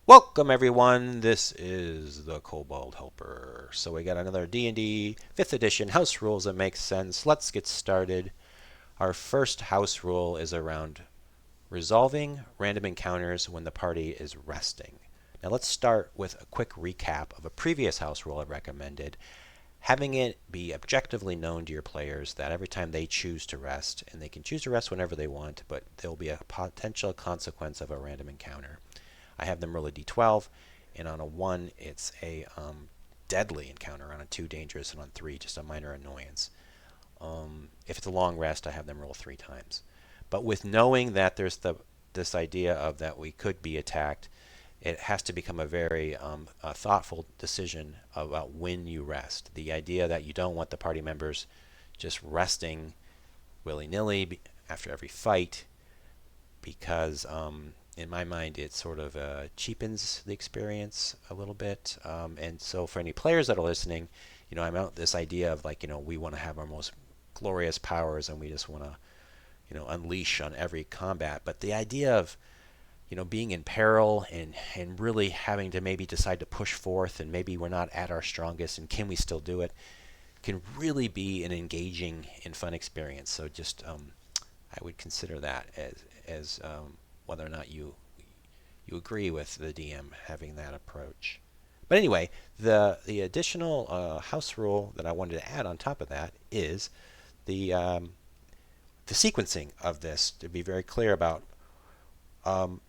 Welcome everyone, this is the Kobold Helper. So we got another D&D 5th edition house rules that make sense. Let's get started. Our first house rule is around resolving random encounters when the party is resting. Now let's start with a quick recap of a previous house rule I recommended. Having it be objectively known to your players that every time they choose to rest, and they can choose to rest whenever they want, but there will be a potential consequence of a random encounter. I have them roll a d12, and on a 1, it's a deadly encounter. On a 2, dangerous, and on 3, just a minor annoyance. If it's a long rest, I have them roll 3 times. But with knowing that there's this idea of that we could be attacked, it has to become a very thoughtful decision about when you rest. The idea that you don't want the party members just resting willy-nilly after every fight, because in my mind, it sort of cheapens the experience a little bit. And so for any players that are listening, I'm out this idea of we want to have our most glorious powers and we just want to, unleash on every combat. But the idea of, being in peril and really having to maybe decide to push forth, and maybe we're not at our strongest and can we still do it, can really be an engaging and fun experience. So just I would consider that as whether or not you agree with the DM having that approach. But anyway, the additional house rule that I wanted to add on top of that is the sequencing of this. To be very clear about,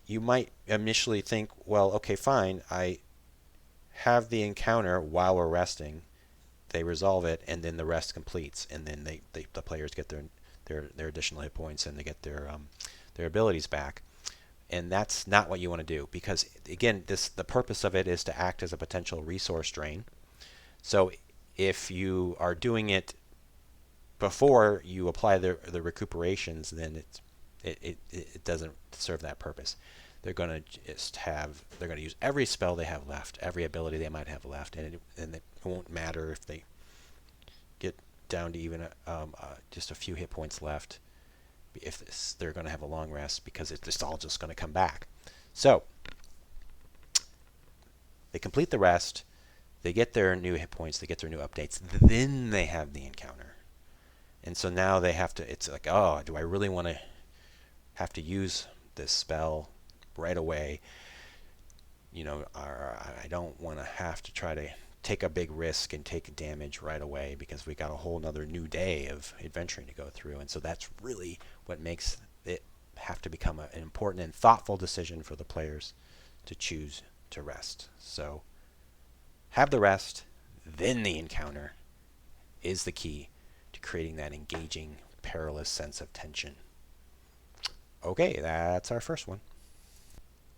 you might initially think, well, okay, fine, I have the encounter while we're resting. They resolve it, and then the rest completes, and then the players get their additional hit points, and they get their abilities back. And that's not what you want to do, because again, the purpose of it is to act as a potential resource drain. So if you are doing it before you apply the recuperations, then it doesn't serve that purpose. They're going to use every spell they have left, every ability they might have left, and it won't matter if they get down to even just a few hit points left, if they're going to have a long rest, because it's all just going to come back. So they complete the rest, they get their new hit points, they get their new updates, then they have the encounter. And so now they have to, it's like, oh, do I really want to have to use this spell right away? I don't want to have to try to take a big risk and take damage right away, because we got a whole another new day of adventuring to go through. And so that's really what makes it have to become an important and thoughtful decision for the players to choose to rest. So have the rest, then the encounter is the key to creating that engaging, perilous sense of tension. Okay, that's our first one.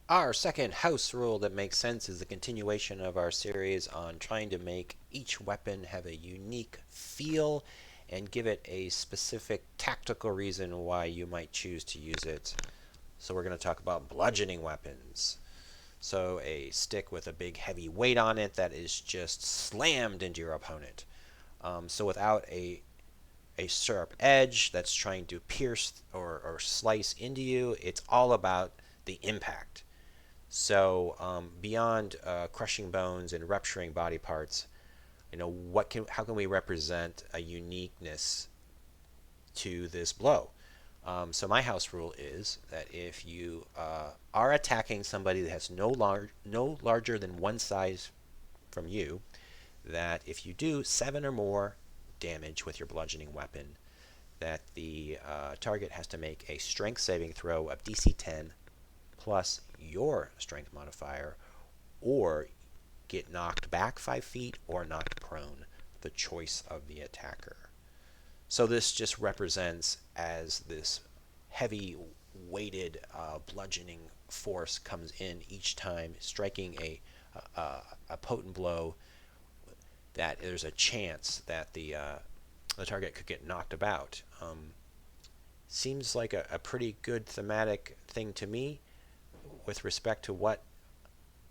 Our second house rule that makes sense is the continuation of our series on trying to make each weapon have a unique feel and give it a specific tactical reason why you might choose to use it. So we're going to talk about bludgeoning weapons. So a stick with a big heavy weight on it that is just slammed into your opponent. So without a sharp edge that's trying to pierce or slice into you, it's all about the impact. So beyond crushing bones and rupturing body parts, how can we represent a uniqueness to this blow? So my house rule is that if you are attacking somebody that has no larger than one size from you, that if you do 7 or more damage with your bludgeoning weapon, that the target has to make a strength saving throw of DC 10 plus your strength modifier, or get knocked back 5 feet or knocked prone, the choice of the attacker. So this just represents as this heavy weighted bludgeoning force comes in each time, striking a potent blow, that there's a chance that the target could get knocked about. Seems like a pretty good thematic thing to me with respect to what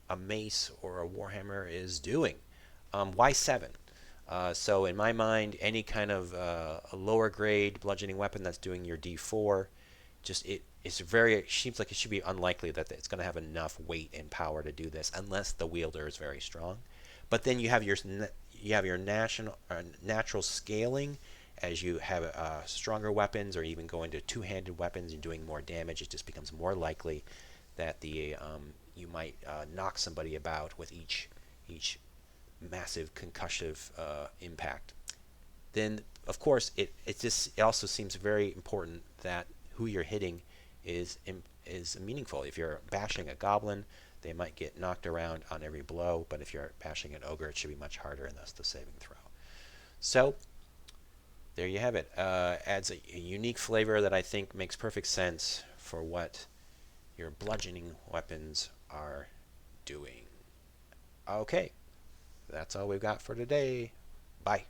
a mace or a warhammer is doing. Why 7? So in my mind, any kind of a lower grade bludgeoning weapon that's doing your D4, just seems like it should be unlikely that it's going to have enough weight and power to do this unless the wielder is very strong. But then you have your natural scaling as you have stronger weapons or even go into two-handed weapons and doing more damage. It just becomes more likely that the you might knock somebody about with each massive concussive impact. Then of course it also seems very important that who you're hitting is meaningful. If you're bashing a goblin, they might get knocked around on every blow, but if you're bashing an ogre, it should be much harder, and thus the saving throw. So there you have it. Adds a unique flavor that I think makes perfect sense for what your bludgeoning weapons are doing. Okay, that's all we've got for today. Bye.